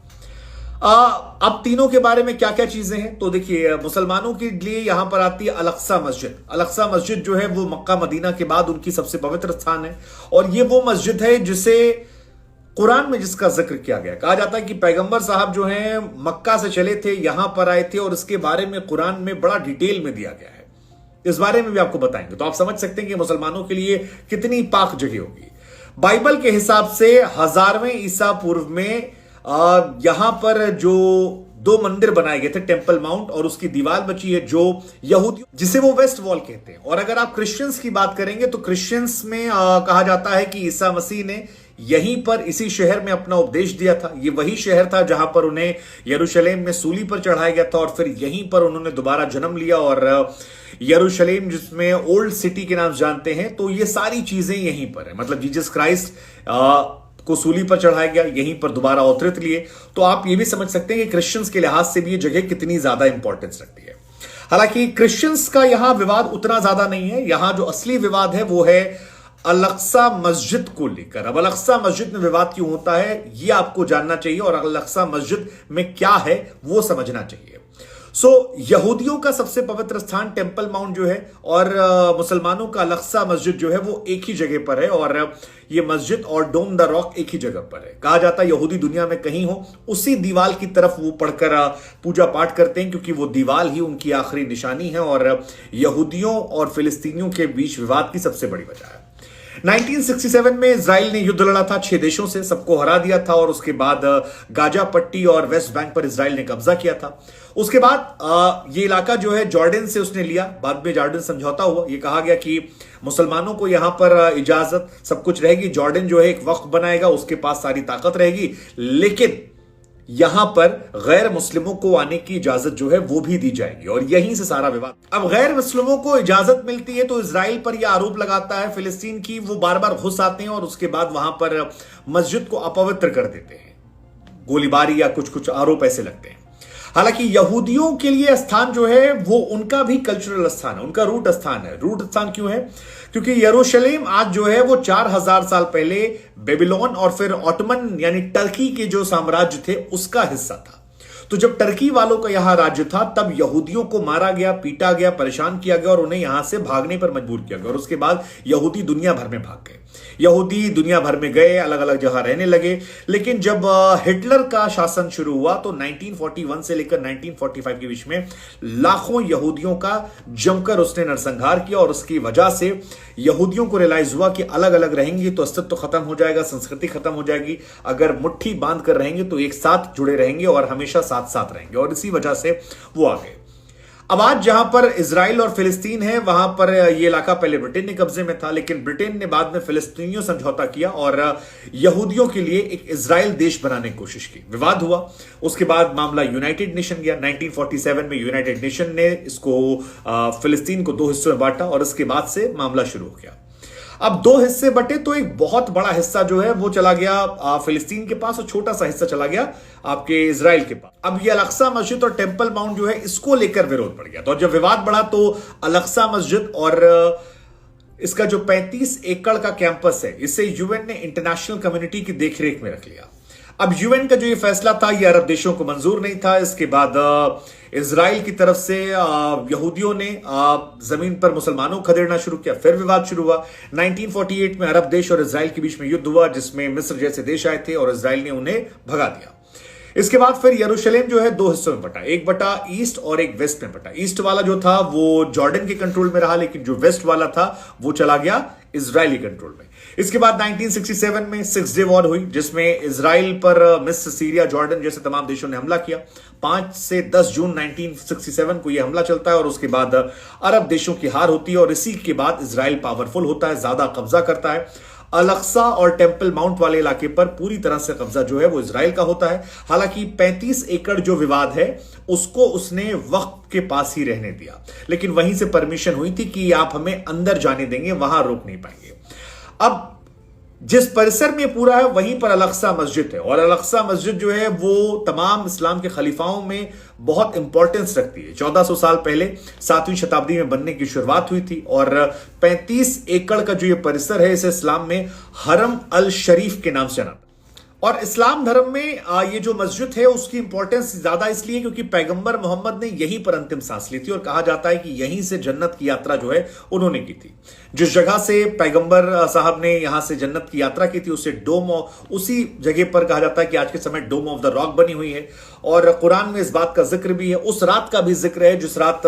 अब तीनों के बारे में क्या क्या चीजें हैं तो देखिए, मुसलमानों के लिए यहां पर आती है अल-अक़सा मस्जिद। अल-अक़सा मस्जिद जो है वो मक्का मदीना के बाद उनकी सबसे पवित्र स्थान है। और ये वो मस्जिद है जिसे कुरान में जिसका जिक्र किया गया। कहा जाता है कि पैगंबर साहब जो हैं मक्का से चले थे, यहां पर आए थे और इसके बारे में कुरान में बड़ा डिटेल में दिया गया है। इस बारे में भी आपको बताएंगे, तो आप समझ सकते हैं कि मुसलमानों के लिए कितनी पाक जगह होगी। बाइबल के हिसाब से 1000वें ईसा पूर्व में यहां पर जो 2 मंदिर बनाए गए थे, टेंपल माउंट और उसकी दीवार बची है जो यहूदी, जिसे वो वेस्ट वॉल कहते हैं। और अगर आप क्रिश्चियंस की बात करेंगे तो क्रिश्चियंस में कहा जाता है कि ईसा मसीह ने यहीं पर इसी शहर में अपना उपदेश दिया था। ये वही शहर था जहां पर उन्हें यरूशलेम में सूली पर चढ़ाया गया था और फिर यहीं पर उन्होंने दोबारा जन्म लिया। और यरूशलेम जिसमें ओल्ड सिटी के नाम जानते हैं, तो ये सारी चीजें यहीं पर है। मतलब जीसस क्राइस्ट को सूली पर चढ़ाया गया, यहीं पर दोबारा अवतरित लिए। तो आप ये भी समझ सकते हैं कि क्रिश्चियंस के लिहाज से भी ये जगह कितनी ज्यादा इंपॉर्टेंस रखती है। हालांकि क्रिश्चियंस का यहां विवाद उतना ज्यादा नहीं है। यहां जो असली विवाद है वो है अल-अक़सा मस्जिद को लेकर। अब अल-अक़सा मस्जिद में विवाद क्यों होता है ये आपको जानना चाहिए और अल-अक़सा मस्जिद में क्या है वो समझना चाहिए। यहूदियों का सबसे पवित्र स्थान टेंपल माउंट जो है और मुसलमानों का अल-अक़सा मस्जिद जो है वो एक ही जगह पर है। और ये मस्जिद और डोम द रॉक एक ही जगह पर है। कहा जाता है यहूदी दुनिया में कहीं हो उसी दीवाल की तरफ वो पढ़कर पूजा पाठ करते हैं, क्योंकि वो दीवाल ही उनकी आखिरी निशानी है और यहूदियों और फिलिस्तीनियों के बीच विवाद की सबसे बड़ी वजह है। 1967 में इजराइल ने युद्ध लड़ा था 6 देशों से, सबको हरा दिया था और उसके बाद गाजा पट्टी और वेस्ट बैंक पर इजराइल ने कब्जा किया था। उसके बाद ये इलाका जो है जॉर्डन से उसने लिया, बाद में जॉर्डन समझौता हुआ। ये कहा गया कि मुसलमानों को यहां पर इजाजत सब कुछ रहेगी, जॉर्डन जो है एक वक्त बनाएगा, उसके पास सारी ताकत रहेगी, लेकिन यहां पर गैर मुस्लिमों को आने की इजाजत जो है वो भी दी जाएगी। और यहीं से सारा विवाद। अब गैर मुस्लिमों को इजाजत मिलती है तो इजराइल पर यह आरोप लगाता है फिलिस्तीन की वो बार बार घुस आते हैं और उसके बाद वहां पर मस्जिद को अपवित्र कर देते हैं, गोलीबारी या कुछ आरोप ऐसे लगते हैं। हालांकि यहूदियों के लिए स्थान जो है वो उनका भी कल्चरल स्थान है, उनका रूट स्थान है। रूट स्थान क्यों है? क्योंकि यरूशलेम आज जो है वो 4000 साल पहले बेबीलोन और फिर ऑटोमन यानी टर्की के जो साम्राज्य थे उसका हिस्सा था। तो जब टर्की वालों का यहां राज्य था तब यहूदियों को मारा गया, पीटा गया, परेशान किया गया और उन्हें यहां से भागने पर मजबूर किया गया। और उसके बाद यहूदी दुनिया भर में भाग गए। यहूदी दुनिया भर में गए, अलग अलग जगह रहने लगे। लेकिन जब हिटलर का शासन शुरू हुआ तो 1941 से लेकर 1945 के बीच में लाखों यहूदियों का जमकर उसने नरसंहार किया। और उसकी वजह से यहूदियों को रियलाइज हुआ कि अलग अलग रहेंगे तो अस्तित्व खत्म हो जाएगा, संस्कृति खत्म हो जाएगी। अगर मुट्ठी बांध कर रहेंगे तो एक साथ जुड़े रहेंगे और हमेशा साथ साथ रहेंगे। और इसी वजह से वो आ गए। अब आज जहां पर इजराइल और फिलिस्तीन है वहां पर यह इलाका पहले ब्रिटेन के कब्जे में था, लेकिन ब्रिटेन ने बाद में फिलिस्तीनियों समझौता किया और यहूदियों के लिए एक इजराइल देश बनाने की कोशिश की। विवाद हुआ, उसके बाद मामला यूनाइटेड नेशन गया। 1947 में यूनाइटेड नेशन ने इसको फिलिस्तीन को 2 हिस्सों में बांटा और इसके बाद से मामला शुरू हो गया। अब दो हिस्से बटे तो एक बहुत बड़ा हिस्सा जो है वो चला गया फिलिस्तीन के पास और छोटा सा हिस्सा चला गया आपके इजराइल के पास। अब ये अल-अक्सा मस्जिद और टेंपल माउंट जो है इसको लेकर विरोध बढ़ गया। तो जब विवाद बढ़ा तो अल-अक्सा मस्जिद और इसका जो 35 एकड़ का कैंपस है इसे यूएन ने इंटरनेशनल कम्युनिटी की देखरेख में रख लिया। अब यूएन का जो ये फैसला था ये अरब देशों को मंजूर नहीं था। इसके बाद इजराइल की तरफ से यहूदियों ने जमीन पर मुसलमानों को खदेड़ना शुरू किया। फिर विवाद शुरू हुआ। 1948 में अरब देश और इजराइल के बीच में युद्ध हुआ जिसमें मिस्र जैसे देश आए थे और इजराइल ने उन्हें भगा दिया। इसके बाद फिर यरूशलेम जो है दो हिस्सों में बटा, एक बटा ईस्ट और एक वेस्ट में बटा। ईस्ट वाला जो था वो जॉर्डन के कंट्रोल में रहा, लेकिन जो वेस्ट वाला था वो चला गया इजरायली कंट्रोल में। इसके बाद 1967 में 6 डे वॉर हुई जिसमें इजराइल पर मिस्र, सीरिया, जॉर्डन जैसे तमाम देशों ने हमला किया। 5 से 10 जून 1967 को यह हमला चलता है और उसके बाद अरब देशों की हार होती है और इसी के बाद इजराइल पावरफुल होता है, ज्यादा कब्जा करता है। अल-अक्सा और टेंपल माउंट वाले इलाके पर पूरी तरह से कब्जा जो है वो इजराइल का होता है। हालांकि 35 एकड़ जो विवाद है उसको उसने वक्फ के पास ही रहने दिया, लेकिन वहीं से परमिशन हुई थी कि आप हमें अंदर जाने देंगे, वहां रोक नहीं पाएंगे। अब जिस परिसर में पूरा है वहीं पर अल-अक्सा मस्जिद है और अल-अक्सा मस्जिद जो है वो तमाम इस्लाम के खलीफाओं में बहुत इंपॉर्टेंस रखती है। 1400 साल पहले 7वीं शताब्दी में बनने की शुरुआत हुई थी और 35 एकड़ का जो ये परिसर है इसे इस्लाम में हरम अल शरीफ के नाम से जाना। और इस्लाम धर्म में ये जो मस्जिद है उसकी इंपॉर्टेंस ज्यादा इसलिए क्योंकि पैगंबर मोहम्मद ने यहीं पर अंतिम सांस ली थी और कहा जाता है कि यहीं से जन्नत की यात्रा जो है उन्होंने की थी। जिस जगह से पैगंबर साहब ने यहां से जन्नत की यात्रा की थी उसी जगह पर कहा जाता है कि आज के समय डोम ऑफ द रॉक बनी हुई है। और कुरान में इस बात का जिक्र भी है, उस रात का भी जिक्र है जिस रात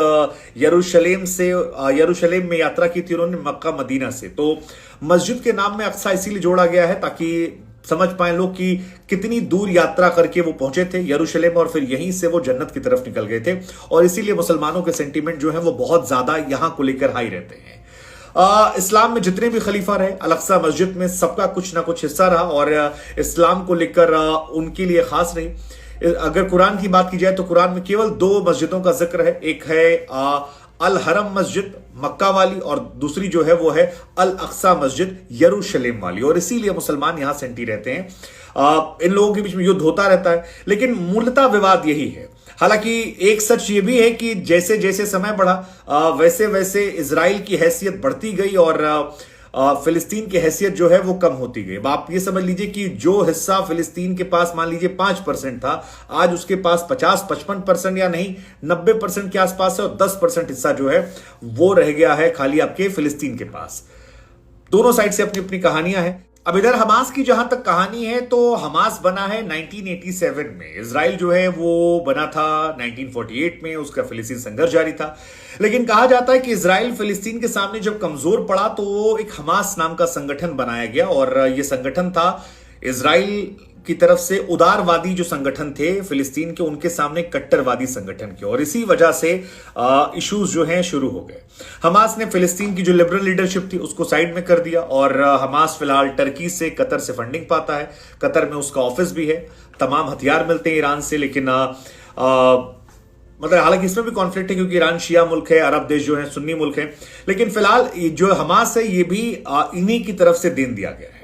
यरूशलेम में यात्रा की थी उन्होंने मक्का मदीना से। तो मस्जिद के नाम में अक्सा इसीलिए जोड़ा गया है ताकि समझ पाए लोग कि कितनी दूर यात्रा करके वो पहुंचे थे यरूशलेम और फिर यहीं से वो जन्नत की तरफ निकल गए थे। और इसीलिए मुसलमानों के सेंटीमेंट जो है वो बहुत ज्यादा यहां को लेकर हाई रहते हैं। इस्लाम में जितने भी खलीफा रहे अल-अक्सा मस्जिद में सबका कुछ ना कुछ हिस्सा रहा और इस्लाम को लेकर उनके लिए खास रही। अगर कुरान की बात की जाए तो कुरान में केवल 2 मस्जिदों का जिक्र है, एक है अल हरम मस्जिद मक्का वाली और दूसरी जो है वो है अल अक्सा मस्जिद यरूशलेम वाली। और इसीलिए मुसलमान यहां सेंटी रहते हैं। इन लोगों के बीच में युद्ध होता रहता है लेकिन मूलतः विवाद यही है। हालांकि एक सच ये भी है कि जैसे जैसे समय बढ़ा वैसे वैसे इजराइल की हैसियत बढ़ती गई और फिलिस्तीन की हैसियत जो है वो कम होती गई। अब आप ये समझ लीजिए कि जो हिस्सा फिलिस्तीन के पास मान लीजिए 5% था, आज उसके पास 50-55% या नहीं 90% के आसपास है और 10% हिस्सा जो है वो रह गया है खाली आपके फिलिस्तीन के पास। दोनों साइड से अपनी अपनी कहानियां हैं। अब इधर हमास की जहां तक कहानी है तो हमास बना है 1987 में। इजराइल जो है वो बना था 1948 में, उसका फिलिस्तीन संघर्ष जारी था। लेकिन कहा जाता है कि इजराइल फिलिस्तीन के सामने जब कमजोर पड़ा तो वो एक हमास नाम का संगठन बनाया गया और यह संगठन था इजराइल की तरफ से उदारवादी जो संगठन थे फिलिस्तीन के, उनके सामने कट्टरवादी संगठन के, और इसी वजह से इश्यूज जो हैं शुरू हो गए। हमास ने फिलिस्तीन की जो लिबरल लीडरशिप थी उसको साइड में कर दिया और हमास फिलहाल टर्की से, कतर से फंडिंग पाता है। कतर में उसका ऑफिस भी है, तमाम हथियार मिलते हैं ईरान से, लेकिन मतलब हालांकि इसमें भी कॉन्फ्लिक्ट है क्योंकि ईरान शिया मुल्क है, अरब देश जो है सुन्नी मुल्क है, लेकिन फिलहाल जो हमास है ये भी इन्हीं की तरफ से देन दिया गया है।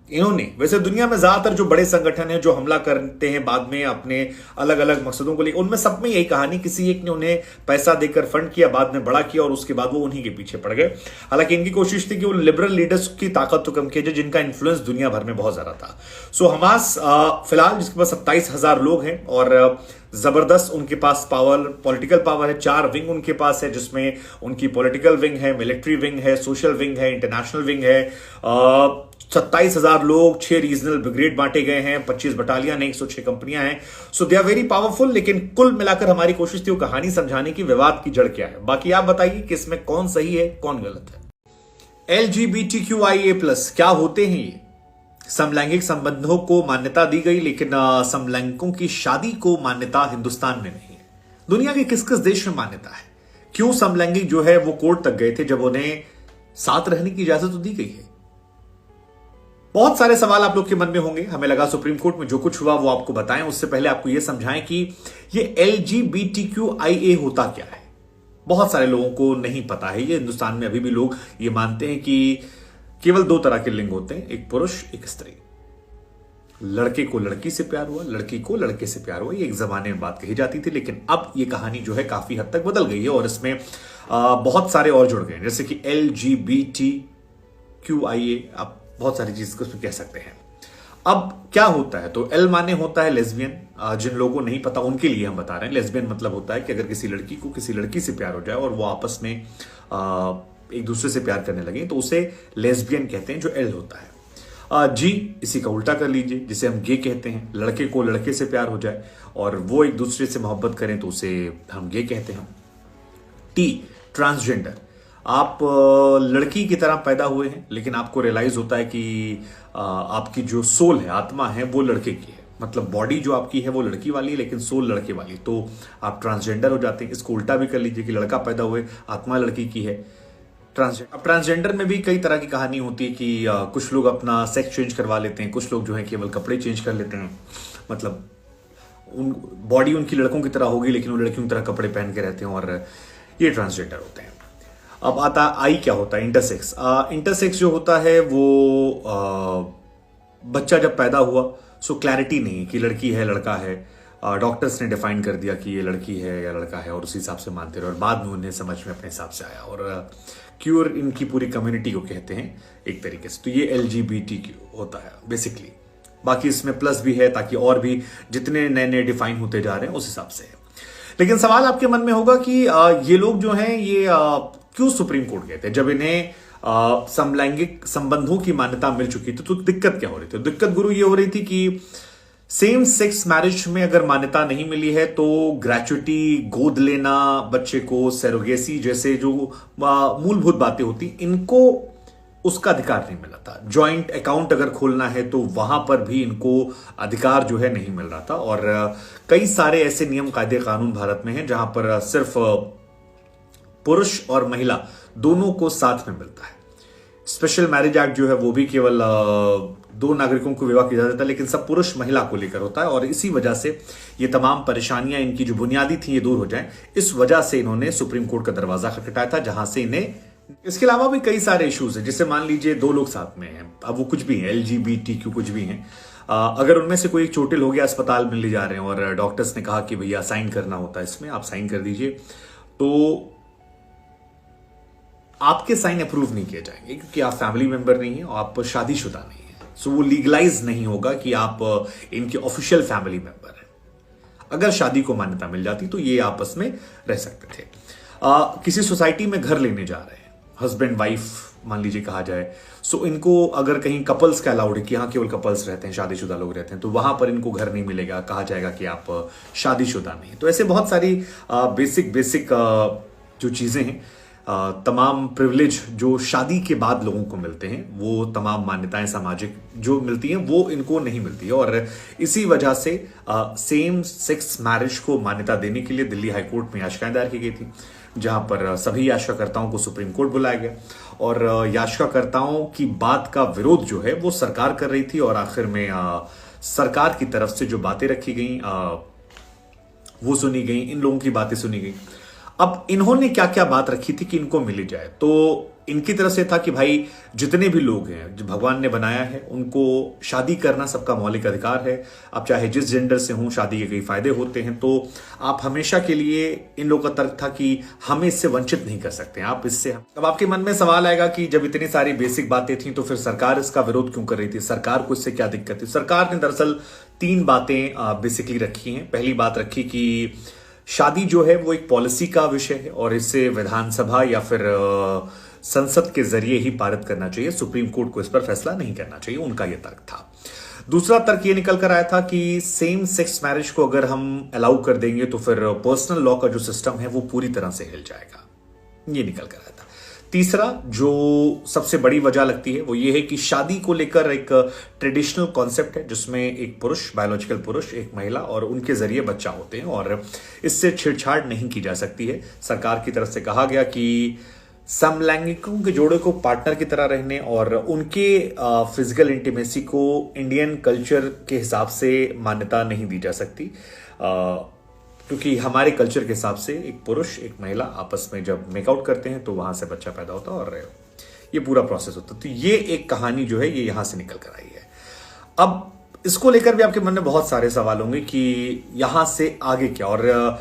इन्होंने, वैसे दुनिया में ज्यादातर जो बड़े संगठन हैं जो हमला करते हैं बाद में अपने अलग अलग मकसदों को लेकर, उनमें सब में यही कहानी, किसी एक ने उन्हें पैसा देकर फंड किया, बाद में बड़ा किया और उसके बाद वो उन्हीं के पीछे पड़ गए। हालांकि इनकी कोशिश थी कि उन लिबरल लीडर्स की ताकत तो कम की जाए जिनका इन्फ्लुएंस दुनिया भर में बहुत ज्यादा था। सो हमास फिलहाल जिसके पास 27,000 लोग हैं और जबरदस्त उनके पास पावर, पॉलिटिकल पावर है। 4 विंग उनके पास है जिसमें उनकी पॉलिटिकल विंग है, मिलिट्री विंग है, सोशल विंग है, इंटरनेशनल विंग है। 27,000 लोग, 6 रीजनल ब्रिगेड बांटे गए हैं, 25 बटालियन है, 106 कंपनियां हैं। सो दे आर वेरी पावरफुल। लेकिन कुल मिलाकर हमारी कोशिश थी वो कहानी समझाने की विवाद की जड़ क्या है। बाकी आप बताइए कि इसमें कौन सही है कौन गलत है। LGBTQIA+ क्या होते हैं ये? समलैंगिक संबंधों को मान्यता दी गई लेकिन समलैंगिकों की शादी को मान्यता हिंदुस्तान में नहीं है। दुनिया के किस किस देश में मान्यता है? क्यों समलैंगिक जो है वो कोर्ट तक गए थे जब उन्हें साथ रहने की इजाजत तो दी गई है? बहुत सारे सवाल आप लोग के मन में होंगे। हमें लगा सुप्रीम कोर्ट में जो कुछ हुआ वो आपको बताएं। उससे पहले आपको यह समझाएं कि ये LGBTQIA होता क्या है। बहुत सारे लोगों को नहीं पता है ये। हिंदुस्तान में अभी भी लोग ये मानते हैं कि केवल 2 तरह के लिंग होते हैं, एक पुरुष एक स्त्री। लड़के को लड़की से प्यार हुआ, लड़की को लड़के से प्यार हुआ, ये एक जमाने में बात कही जाती थी, लेकिन अब ये कहानी जो है काफी हद तक बदल गई है और इसमें बहुत सारे और जुड़ गए, जैसे कि LGBTQIA, आप बहुत सारी चीज को उसमें कह सकते हैं। अब क्या होता है, तो एल माने होता है लेस्बियन, जिन लोगों को नहीं पता उनके लिए हम बता रहे हैं। लेस्बियन मतलब होता है कि अगर किसी लड़की को किसी लड़की से प्यार हो जाए और वो आपस में एक दूसरे से प्यार करने लगे तो उसे लेस्बियन कहते हैं, जो एल होता है। जी इसी का उल्टा कर लीजिए, जिसे हम गे कहते हैं, लड़के को लड़के से प्यार हो जाए और वो एक दूसरे से मोहब्बत करें तो उसे हम गे कहते हैं। टी ट्रांसजेंडर, आप लड़की की तरह पैदा हुए हैं लेकिन आपको रियलाइज होता है कि आपकी जो सोल है, आत्मा है, वो लड़के की है, मतलब बॉडी जो आपकी है वो लड़की वाली है लेकिन सोल लड़के वाली, तो आप ट्रांसजेंडर हो जाते हैं। इसको उल्टा भी कर लीजिए कि लड़का पैदा हुए, आत्मा लड़की की है, ट्रांसजेंडर। अब ट्रांसजेंडर में भी कई तरह की कहानी होती है कि कुछ लोग अपना सेक्स चेंज करवा लेते हैं, कुछ लोग जो है केवल कपड़े चेंज कर लेते हैं, मतलब बॉडी उनकी लड़कों की तरह होगी लेकिन वो लड़कियों की तरह कपड़े पहन के रहते हैं, और ये ट्रांसजेंडर होते हैं। अब आता आई क्या होता है, इंटरसेक्स। इंटरसेक्स जो होता है वो बच्चा जब पैदा हुआ सो क्लैरिटी नहीं कि लड़की है लड़का है, डॉक्टर्स ने डिफाइन कर दिया कि ये लड़की है या लड़का है और उसी हिसाब से मानते रहे, और बाद में उन्हें समझ में अपने हिसाब से आया, और क्यूर इनकी पूरी कम्युनिटी को कहते हैं एक तरीके से। तो ये LGBTQ होता है बेसिकली, बाकी इसमें प्लस भी है ताकि और भी जितने नए नए डिफाइन होते जा रहे हैं उस हिसाब से है। लेकिन सवाल आपके मन में होगा कि ये लोग जो हैं ये क्यों सुप्रीम कोर्ट गए थे जब इन्हें समलैंगिक संबंधों की मान्यता मिल चुकी थी, तो दिक्कत क्या हो रही थी? दिक्कत गुरु ये हो रही थी कि सेम सेक्स मैरिज में अगर मान्यता नहीं मिली है तो ग्रेचुटी, गोद लेना बच्चे को, सरोगेसी जैसे जो मूलभूत बातें होती, इनको उसका अधिकार नहीं मिला था। जॉइंट अकाउंट अगर खोलना है तो वहां पर भी इनको अधिकार जो है नहीं मिल रहा था, और कई सारे ऐसे नियम कायदे कानून भारत में हैं जहां पर सिर्फ पुरुष और महिला दोनों को साथ में मिलता है। स्पेशल मैरिज एक्ट जो है वो भी केवल 2 नागरिकों को विवाह किया जाता है, लेकिन सब पुरुष महिला को लेकर होता है, और इसी वजह से ये तमाम परेशानियां इनकी जो बुनियादी थी ये दूर हो जाएं, इस वजह से इन्होंने सुप्रीम कोर्ट का दरवाजा खटखटाया था, जहां से इन्हें इसके अलावा भी कई सारे इश्यूज हैं, जैसे मान लीजिए 2 लोग साथ में हैं, अब वो कुछ भी हैं, LGBTQ कुछ भी हैं, अगर उनमें से कोई एक चोटिल हो गया, अस्पताल में ले जा रहे हैं और डॉक्टर्स ने कहा कि भैया साइन करना होता है इसमें, आप साइन कर दीजिए, तो आपके साइन अप्रूव नहीं किए जाएंगे क्योंकि आप फैमिली मेंबर नहीं है और आप शादीशुदा नहीं है, सो वो लीगलाइज नहीं होगा कि आप इनके ऑफिशियल फैमिली मेंबर हैं। अगर शादी को मान्यता मिल जाती तो ये आपस में रह सकते थे। किसी सोसाइटी में घर लेने जा रहे हैं, हस्बैंड वाइफ मान लीजिए कहा जाए, सो इनको अगर कहीं कपल्स का अलाउड है कि हाँ केवल कपल्स रहते हैं, शादीशुदा लोग रहते हैं, तो वहां पर इनको घर नहीं मिलेगा, कहा जाएगा कि आप शादीशुदा नहीं। तो ऐसे बहुत सारी बेसिक जो चीजें हैं, तमाम प्रिविलेज जो शादी के बाद लोगों को मिलते हैं, वो तमाम मान्यताएं सामाजिक जो मिलती हैं वो इनको नहीं मिलती है, और इसी वजह से सेम सेक्स मैरिज को मान्यता देने के लिए दिल्ली हाईकोर्ट में याचिकाएं दायर की गई थी, जहां पर सभी याचिकाकर्ताओं को सुप्रीम कोर्ट बुलाया गया, और याचिकाकर्ताओं की बात का विरोध जो है वो सरकार कर रही थी, और आखिर में सरकार की तरफ से जो बातें रखी गई वो सुनी गई, इन लोगों की बातें सुनी गई। अब इन्होंने क्या क्या बात रखी थी कि इनको मिली जाए, तो इनकी तरफ से था कि भाई जितने भी लोग हैं जो भगवान ने बनाया है उनको शादी करना सबका मौलिक अधिकार है, अब चाहे जिस जेंडर से हों, शादी के कई फायदे होते हैं, तो आप हमेशा के लिए, इन लोगों का तर्क था कि हमें इससे वंचित नहीं कर सकते आप इससे। अब आपके मन में सवाल आएगा कि जब इतनी सारी बेसिक बातें थी तो फिर सरकार इसका विरोध क्यों कर रही थी, सरकार को इससे क्या दिक्कत थी? सरकार ने दरअसल 3 बातें बेसिकली रखी हैं। पहली बात रखी कि शादी जो है वो एक पॉलिसी का विषय है और इसे विधानसभा या फिर संसद के जरिए ही पारित करना चाहिए, सुप्रीम कोर्ट को इस पर फैसला नहीं करना चाहिए, उनका यह तर्क था। दूसरा तर्क ये निकल कर आया था कि सेम सेक्स मैरिज को अगर हम अलाउ कर देंगे तो फिर पर्सनल लॉ का जो सिस्टम है वो पूरी तरह से हिल जाएगा, ये निकल कर आया था। तीसरा जो सबसे बड़ी वजह लगती है वो ये है कि शादी को लेकर एक ट्रेडिशनल कॉन्सेप्ट है जिसमें एक पुरुष, बायोलॉजिकल पुरुष, एक महिला और उनके जरिए बच्चा होते हैं, और इससे छेड़छाड़ नहीं की जा सकती है। सरकार की तरफ से कहा गया कि समलैंगिकों के जोड़े को पार्टनर की तरह रहने और उनके फिजिकल इंटीमेसी को इंडियन कल्चर के हिसाब से मान्यता नहीं दी जा सकती। क्योंकि हमारे कल्चर के हिसाब से एक पुरुष एक महिला आपस में जब मेकआउट करते हैं तो वहां से बच्चा पैदा होता है और ये पूरा प्रोसेस होता है। तो ये एक कहानी जो है ये यहां से निकल कर आई है। अब इसको लेकर भी आपके मन में बहुत सारे सवाल होंगे कि यहां से आगे क्या, और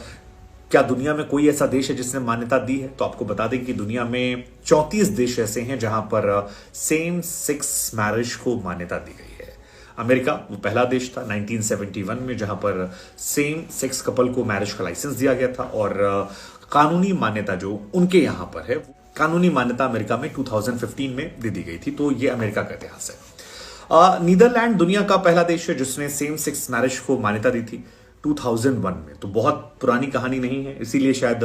क्या दुनिया में कोई ऐसा देश है जिसने मान्यता दी है। तो आपको बता दें कि दुनिया में 34 देश ऐसे हैं जहां पर सेम सेक्स मैरिज को मान्यता दी गई है। अमेरिका वो पहला देश था 1971 में जहां पर सेम सेक्स कपल को मैरिज का लाइसेंस दिया गया था, और कानूनी मान्यता जो उनके यहां पर है, कानूनी मान्यता अमेरिका में 2015 में दे दी गई थी। तो ये अमेरिका का इतिहास है। नीदरलैंड दुनिया का पहला देश है जिसने सेम सेक्स मैरिज को मान्यता दी थी 2001 में। तो बहुत पुरानी कहानी नहीं है, इसीलिए शायद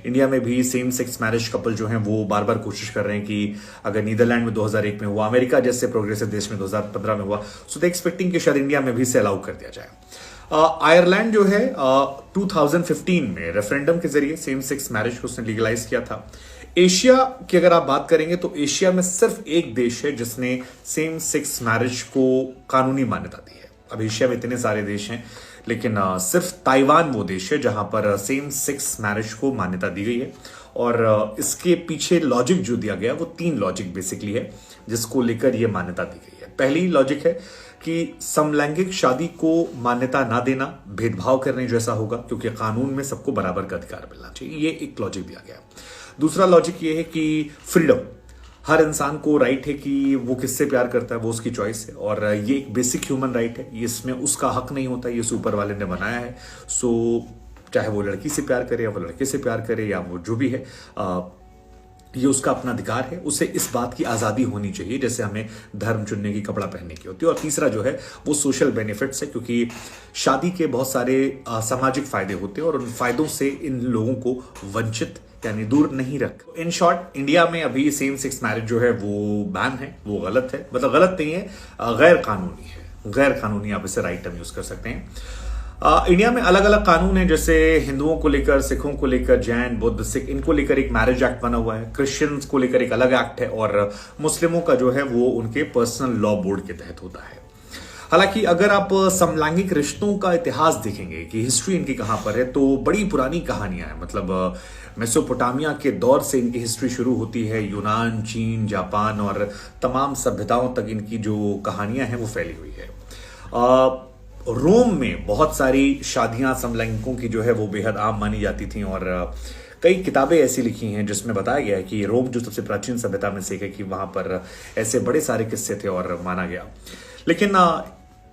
इंडिया में भी सेम सेक्स मैरिज कपल जो हैं वो बार बार कोशिश कर रहे हैं कि अगर नीदरलैंड में 2001 में हुआ, अमेरिका जैसे प्रोग्रेसिव देश में 2015 में हुआ, सो दे एक्सपेक्टिंग कि शायद इंडिया में भी इसे अलाउ कर दिया जाए। आयरलैंड जो है 2015 में रेफरेंडम के जरिए सेम सेक्स मैरिज को उसने लीगलाइज किया था। एशिया की अगर आप बात करेंगे तो एशिया में सिर्फ एक देश है जिसने सेम सेक्स मैरिज को कानूनी मान्यता दी है। अब एशिया में इतने सारे देश हैं, लेकिन सिर्फ ताइवान वो देश है जहां पर सेम सेक्स मैरिज को मान्यता दी गई है। और इसके पीछे लॉजिक जो दिया गया वो 3 लॉजिक बेसिकली है जिसको लेकर ये मान्यता दी गई है। पहली लॉजिक है कि समलैंगिक शादी को मान्यता ना देना भेदभाव करने जैसा होगा, क्योंकि कानून में सबको बराबर का अधिकार मिलना चाहिए। ये एक लॉजिक दिया गया। दूसरा लॉजिक ये है कि फ्रीडम, हर इंसान को राइट है कि वो किससे प्यार करता है, वो उसकी चॉइस है, और ये एक बेसिक ह्यूमन राइट है, ये इसमें उसका हक नहीं होता, ये ऊपर वाले ने बनाया है। सो चाहे वो लड़की से प्यार करे या वो लड़के से प्यार करे या वो जो भी है, ये उसका अपना अधिकार है। उसे इस बात की आज़ादी होनी चाहिए जैसे हमें धर्म चुनने की, कपड़ा पहनने की होती है। और तीसरा जो है वो सोशल बेनिफिट्स है, क्योंकि शादी के बहुत सारे सामाजिक फायदे होते हैं और उन फायदों से इन लोगों को वंचित यानी दूर नहीं रख। इन शॉर्ट, इंडिया में अभी सेम सेक्स मैरिज जो है वो बैन है, वो गलत है, मतलब गलत नहीं है, गैर कानूनी है। गैर कानूनी आप इसे राइट टर्म यूज कर सकते हैं। इंडिया में अलग अलग कानून है, जैसे हिंदुओं को लेकर, सिखों को लेकर, जैन, बुद्ध, सिख, इनको लेकर एक मैरिज एक्ट बना हुआ है। क्रिश्चियंस को लेकर एक अलग एक्ट है, और मुस्लिमों का जो है वो उनके पर्सनल लॉ बोर्ड के तहत होता है। हालांकि अगर आप समलैंगिक रिश्तों का इतिहास देखेंगे कि हिस्ट्री इनकी कहां पर है, तो बड़ी पुरानी कहानियां हैं। मतलब मेसोपोटामिया के दौर से इनकी हिस्ट्री शुरू होती है। यूनान, चीन, जापान और तमाम सभ्यताओं तक इनकी जो कहानियां हैं वो फैली हुई है। रोम में बहुत सारी शादियां समलैंगिकों की जो है वो बेहद आम मानी जाती थी, और कई किताबें ऐसी लिखी हैं जिसमें बताया गया है कि रोम जो सबसे प्राचीन सभ्यता में से है कि वहां पर ऐसे बड़े सारे किस्से थे और माना गया। लेकिन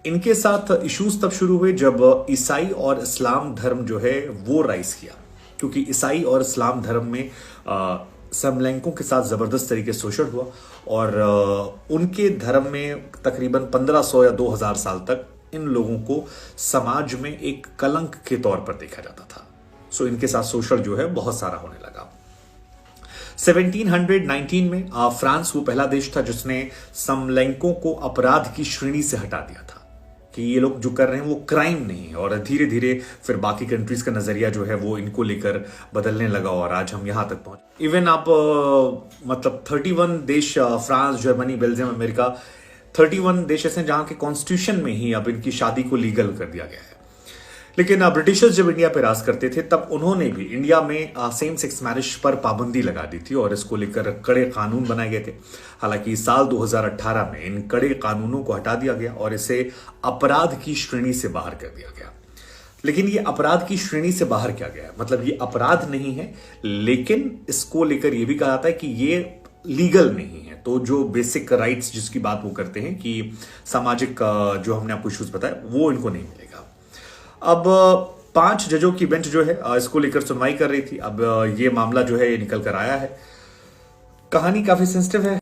इनके साथ इश्यूज तब शुरू हुए जब ईसाई और इस्लाम धर्म जो है वो राइज किया, क्योंकि ईसाई और इस्लाम धर्म में समलैंगिकों के साथ जबरदस्त तरीके से शोषण हुआ, और उनके धर्म में तकरीबन 1500 या 2000 साल तक इन लोगों को समाज में एक कलंक के तौर पर देखा जाता था। सो इनके साथ शोषण जो है बहुत सारा होने लगा। 1719 में फ्रांस वो पहला देश था जिसने समलैंगिकों को अपराध की श्रेणी से हटा दिया था कि ये लोग जो कर रहे हैं वो क्राइम नहीं है, और धीरे धीरे फिर बाकी कंट्रीज का नजरिया जो है वो इनको लेकर बदलने लगा, और आज हम यहां तक पहुंचे। इवन आप मतलब 31 देश, फ्रांस, जर्मनी, बेल्जियम, अमेरिका, 31 देश ऐसे जहां के कॉन्स्टिट्यूशन में ही अब इनकी शादी को लीगल कर दिया गया है। लेकिन ब्रिटिशर्स जब इंडिया पे राज करते थे तब उन्होंने भी इंडिया में सेम सेक्स मैरिज पर पाबंदी लगा दी थी, और इसको लेकर कड़े कानून बनाए गए थे। हालांकि साल 2018 में इन कड़े कानूनों को हटा दिया गया और इसे अपराध की श्रेणी से बाहर कर दिया गया। लेकिन ये अपराध की श्रेणी से बाहर क्या गया, मतलब ये अपराध नहीं है, लेकिन इसको लेकर यह भी कहा जाता है कि ये लीगल नहीं है। तो जो बेसिक राइट्स जिसकी बात वो करते हैं कि सामाजिक जो हमने आपको इश्यूज बताया वो इनको नहीं मिलेगा। अब 5 जजों की बेंच जो है इसको लेकर सुनवाई कर रही थी। अब ये मामला जो है ये निकल कर आया है। कहानी काफी सेंसिटिव है।